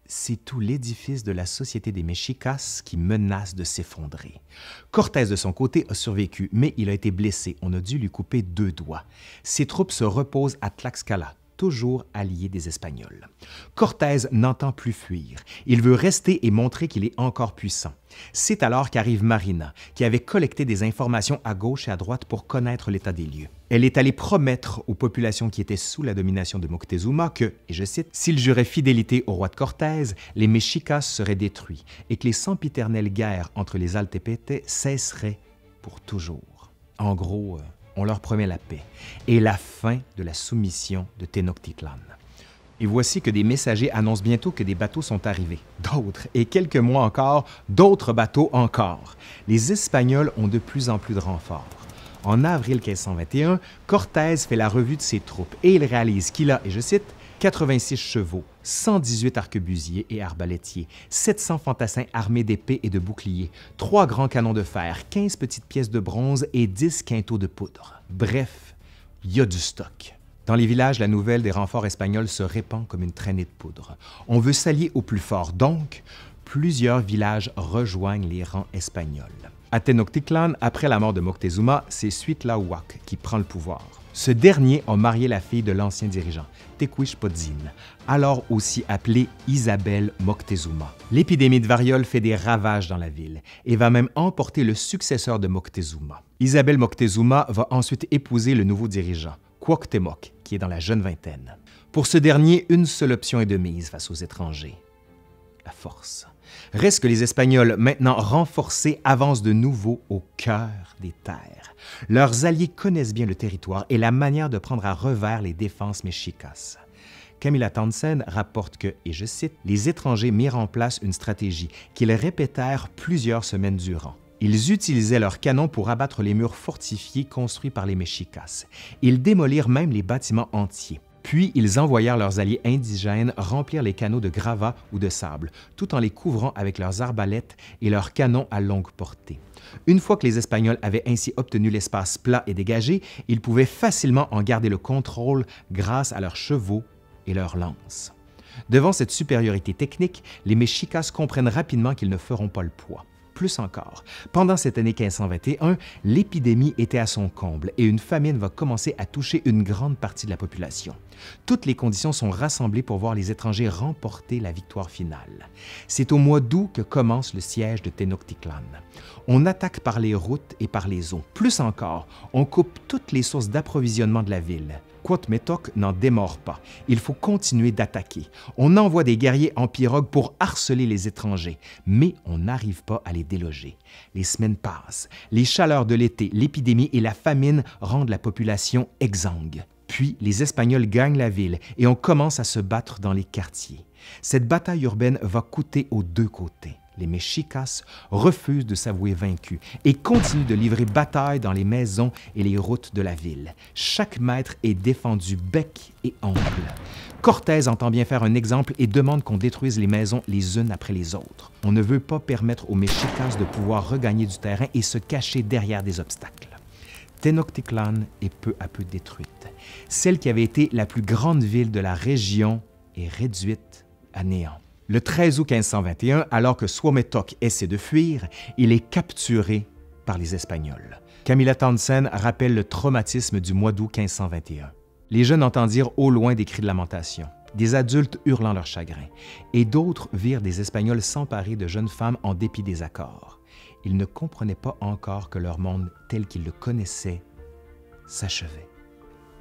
c'est tout l'édifice de la société des Mexicas qui menace de s'effondrer. Cortés, de son côté, a survécu, mais il a été blessé. On a dû lui couper 2 doigts. Ses troupes se reposent à Tlaxcala, toujours allié des Espagnols. Cortés n'entend plus fuir. Il veut rester et montrer qu'il est encore puissant. C'est alors qu'arrive Marina, qui avait collecté des informations à gauche et à droite pour connaître l'état des lieux. Elle est allée promettre aux populations qui étaient sous la domination de Moctezuma que, et je cite, « S'ils juraient fidélité au roi de Cortés, les Mexicas seraient détruits et que les sempiternelles guerres entre les Altepetes cesseraient pour toujours. » En gros, on leur promet la paix et la fin de la soumission de Tenochtitlan. Et voici que des messagers annoncent bientôt que des bateaux sont arrivés. D'autres, et quelques mois encore, d'autres bateaux encore. Les Espagnols ont de plus en plus de renforts. En avril 1521, Cortés fait la revue de ses troupes et il réalise qu'il a, et je cite, 86 chevaux, 118 arquebusiers et arbalétiers, 700 fantassins armés d'épées et de boucliers, 3 grands canons de fer, 15 petites pièces de bronze et 10 quintaux de poudre. Bref, il y a du stock. Dans les villages, la nouvelle des renforts espagnols se répand comme une traînée de poudre. On veut s'allier au plus fort, donc plusieurs villages rejoignent les rangs espagnols. À Tenochtitlan, après la mort de Moctezuma, c'est Cuitlahuac qui prend le pouvoir. Ce dernier a marié la fille de l'ancien dirigeant, Tecuichpotzin, alors aussi appelée Isabel Moctezuma. L'épidémie de variole fait des ravages dans la ville et va même emporter le successeur de Moctezuma. Isabel Moctezuma va ensuite épouser le nouveau dirigeant, Cuauhtémoc, qui est dans la jeune vingtaine. Pour ce dernier, une seule option est de mise face aux étrangers: la force. Reste que les Espagnols, maintenant renforcés, avancent de nouveau au cœur des terres. Leurs alliés connaissent bien le territoire et la manière de prendre à revers les défenses mexicas. Camilla Townsend rapporte que, et je cite, « Les étrangers mirent en place une stratégie qu'ils répétèrent plusieurs semaines durant. Ils utilisaient leurs canons pour abattre les murs fortifiés construits par les Mexicas. Ils démolirent même les bâtiments entiers. Puis, ils envoyèrent leurs alliés indigènes remplir les canaux de gravats ou de sable, tout en les couvrant avec leurs arbalètes et leurs canons à longue portée. Une fois que les Espagnols avaient ainsi obtenu l'espace plat et dégagé, ils pouvaient facilement en garder le contrôle grâce à leurs chevaux et leurs lances. Devant cette supériorité technique, les Mexicas comprennent rapidement qu'ils ne feront pas le poids. Plus encore, pendant cette année 1521, l'épidémie était à son comble et une famine va commencer à toucher une grande partie de la population. Toutes les conditions sont rassemblées pour voir les étrangers remporter la victoire finale. C'est au mois d'août que commence le siège de Tenochtitlan. On attaque par les routes et par les eaux. Plus encore, on coupe toutes les sources d'approvisionnement de la ville. Cuauhtémoc n'en démord pas. Il faut continuer d'attaquer. On envoie des guerriers en pirogue pour harceler les étrangers, mais on n'arrive pas à les déloger. Les semaines passent. Les chaleurs de l'été, l'épidémie et la famine rendent la population exsangue. Puis, les Espagnols gagnent la ville et on commence à se battre dans les quartiers. Cette bataille urbaine va coûter aux 2 côtés. les Mexicas refusent de s'avouer vaincus et continuent de livrer bataille dans les maisons et les routes de la ville. Chaque maître est défendu bec et ongle. Cortés entend bien faire un exemple et demande qu'on détruise les maisons les unes après les autres. On ne veut pas permettre aux Mexicas de pouvoir regagner du terrain et se cacher derrière des obstacles. Tenochtitlan est peu à peu détruite. Celle qui avait été la plus grande ville de la région est réduite à néant. Le 13 août 1521, alors que Swamétok essaie de fuir, il est capturé par les Espagnols. Camilla Townsend rappelle le traumatisme du mois d'août 1521. Les jeunes entendirent au loin des cris de lamentation, des adultes hurlant leur chagrin, et d'autres virent des Espagnols s'emparer de jeunes femmes en dépit des accords. Ils ne comprenaient pas encore que leur monde tel qu'ils le connaissaient s'achevait.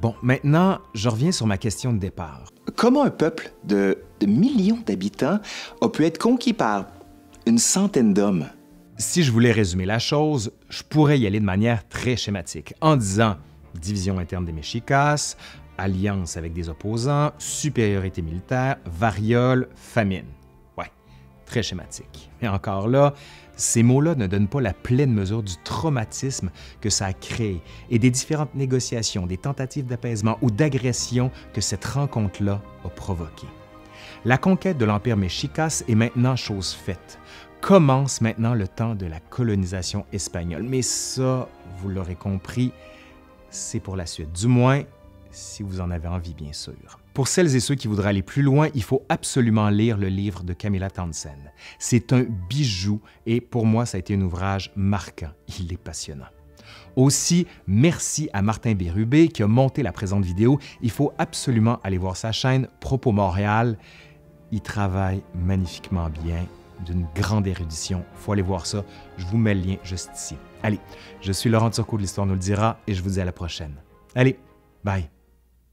Bon, maintenant, je reviens sur ma question de départ. Comment un peuple de millions d'habitants a pu être conquis par une centaine d'hommes? Si je voulais résumer la chose, je pourrais y aller de manière très schématique, en disant division interne des Mexicas, alliance avec des opposants, supériorité militaire, variole, famine. Ouais, très schématique. Et encore là, ces mots-là ne donnent pas la pleine mesure du traumatisme que ça a créé et des différentes négociations, des tentatives d'apaisement ou d'agression que cette rencontre-là a provoqué. La conquête de l'Empire Mexicas est maintenant chose faite. Commence maintenant le temps de la colonisation espagnole. Mais ça, vous l'aurez compris, c'est pour la suite. Du moins, si vous en avez envie, bien sûr. Pour celles et ceux qui voudraient aller plus loin, il faut absolument lire le livre de Camilla Townsend. C'est un bijou et pour moi, ça a été un ouvrage marquant. Il est passionnant. Aussi, merci à Martin Bérubé qui a monté la présente vidéo. Il faut absolument aller voir sa chaîne Propos Montréal. Il travaille magnifiquement bien, d'une grande érudition. Il faut aller voir ça. Je vous mets le lien juste ici. Allez, je suis Laurent Turcot de l'Histoire nous le dira et je vous dis à la prochaine. Allez, bye!